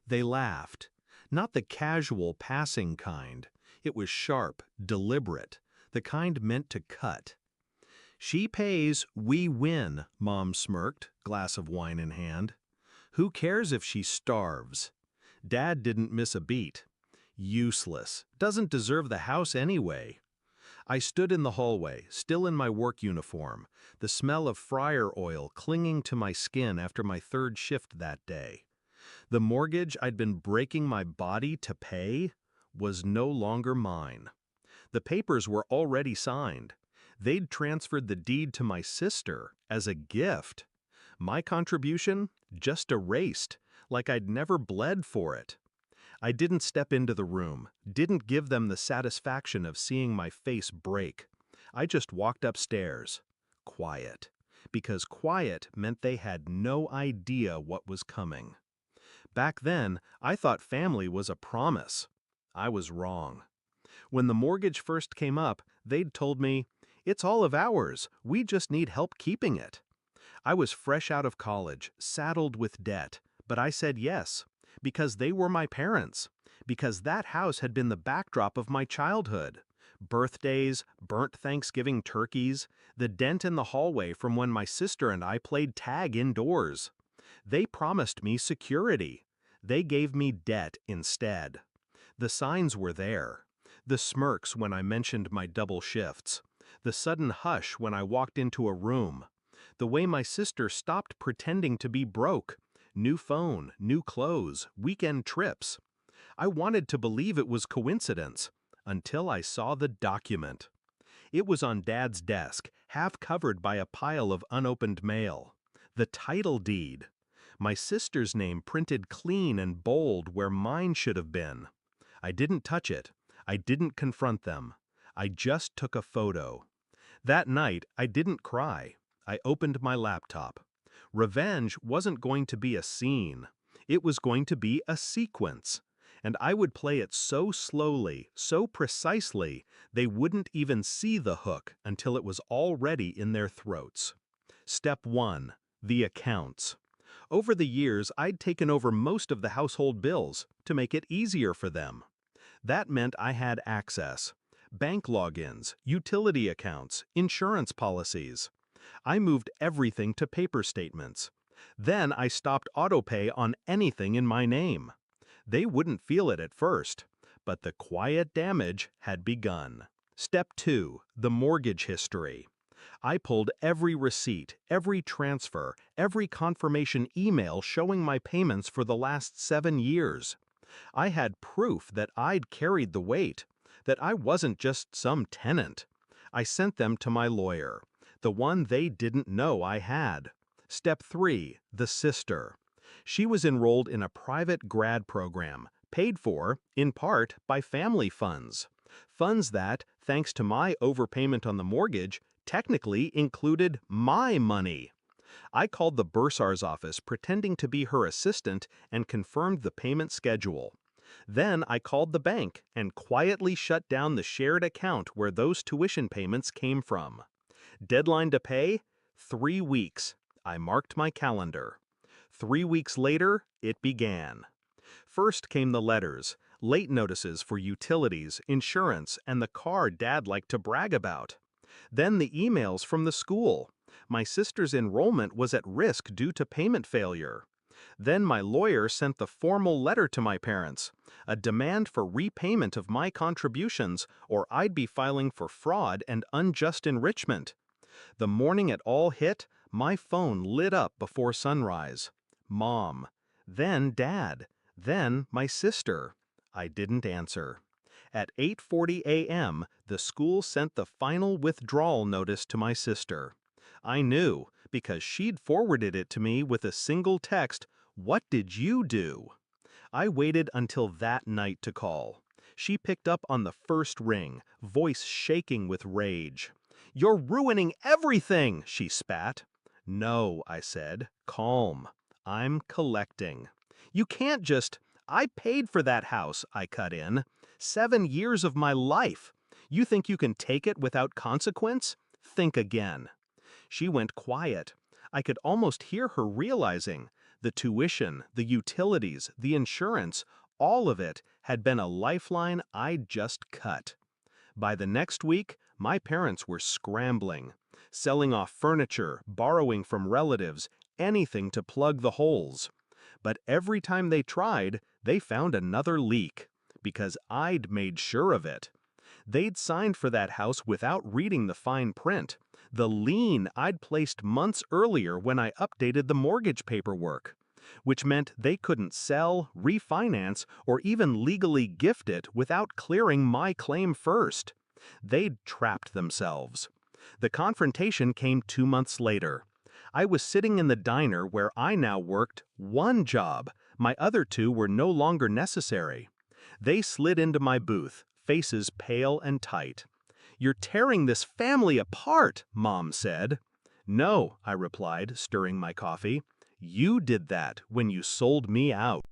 They laughed. Not the casual, passing kind. It was sharp, deliberate, the kind meant to cut. "She pays, we win," Mom smirked, glass of wine in hand. "Who cares if she starves?" Dad didn't miss a beat. "Useless. Doesn't deserve the house anyway." I stood in the hallway, still in my work uniform, the smell of fryer oil clinging to my skin after my third shift that day. The mortgage I'd been breaking my body to pay was no longer mine. The papers were already signed. They'd transferred the deed to my sister as a gift. My contribution just erased, like I'd never bled for it. I didn't step into the room, didn't give them the satisfaction of seeing my face break. I just walked upstairs. Quiet. Because quiet meant they had no idea what was coming. Back then, I thought family was a promise. I was wrong. When the mortgage first came up, they'd told me, "It's all of ours, we just need help keeping it." I was fresh out of college, saddled with debt, but I said yes. Because they were my parents. Because that house had been the backdrop of my childhood. Birthdays, burnt Thanksgiving turkeys, the dent in the hallway from when my sister and I played tag indoors. They promised me security. They gave me debt instead. The signs were there. The smirks when I mentioned my double shifts. The sudden hush when I walked into a room. The way my sister stopped pretending to be broke. New phone, new clothes, weekend trips. I wanted to believe it was coincidence, until I saw the document. It was on Dad's desk, half covered by a pile of unopened mail. The title deed. My sister's name printed clean and bold where mine should have been. I didn't touch it. I didn't confront them. I just took a photo. That night, I didn't cry. I opened my laptop. Revenge wasn't going to be a scene. It was going to be a sequence. And I would play it so slowly, so precisely, they wouldn't even see the hook until it was already in their throats. Step 1. The accounts. Over the years, I'd taken over most of the household bills to make it easier for them. That meant I had access. Bank logins, utility accounts, insurance policies. I moved everything to paper statements. Then I stopped autopay on anything in my name. They wouldn't feel it at first, but the quiet damage had begun. Step 2. The mortgage history. I pulled every receipt, every transfer, every confirmation email showing my payments for the last 7 years. I had proof that I'd carried the weight, that I wasn't just some tenant. I sent them to my lawyer, the one they didn't know I had. Step 3. The sister. She was enrolled in a private grad program, paid for, in part, by family funds. Funds that, thanks to my overpayment on the mortgage, technically included my money. I called the bursar's office pretending to be her assistant and confirmed the payment schedule. Then I called the bank and quietly shut down the shared account where those tuition payments came from. Deadline to pay? 3 weeks. I marked my calendar. 3 weeks later, it began. First came the letters, late notices for utilities, insurance, and the car Dad liked to brag about. Then the emails from the school. My sister's enrollment was at risk due to payment failure. Then my lawyer sent the formal letter to my parents, a demand for repayment of my contributions or I'd be filing for fraud and unjust enrichment. The morning it all hit, my phone lit up before sunrise. Mom. Then Dad. Then my sister. I didn't answer. At 8:40 a.m., the school sent the final withdrawal notice to my sister. I knew, because she'd forwarded it to me with a single text, "What did you do?" I waited until that night to call. She picked up on the first ring, voice shaking with rage. "You're ruining everything!" she spat. "No," I said. "Calm. I'm collecting." "You can't just—" "I paid for that house," I cut in. 7 years of my life. You think you can take it without consequence? Think again. She went quiet. I could almost hear her realizing The tuition, the utilities, the insurance, all of it had been a lifeline I'd just cut. By the next week, my parents were scrambling, selling off furniture, borrowing from relatives, anything to plug the holes. But every time they tried, they found another leak, because I'd made sure of it. They'd signed for that house without reading the fine print, the lien I'd placed months earlier when I updated the mortgage paperwork, which meant they couldn't sell, refinance, or even legally gift it without clearing my claim first. They'd trapped themselves. The confrontation came 2 months later. I was sitting in the diner where I now worked one job. My other two were no longer necessary. They slid into my booth, faces pale and tight. "You're tearing this family apart," Mom said. "No," I replied, stirring my coffee. "You did that when you sold me out."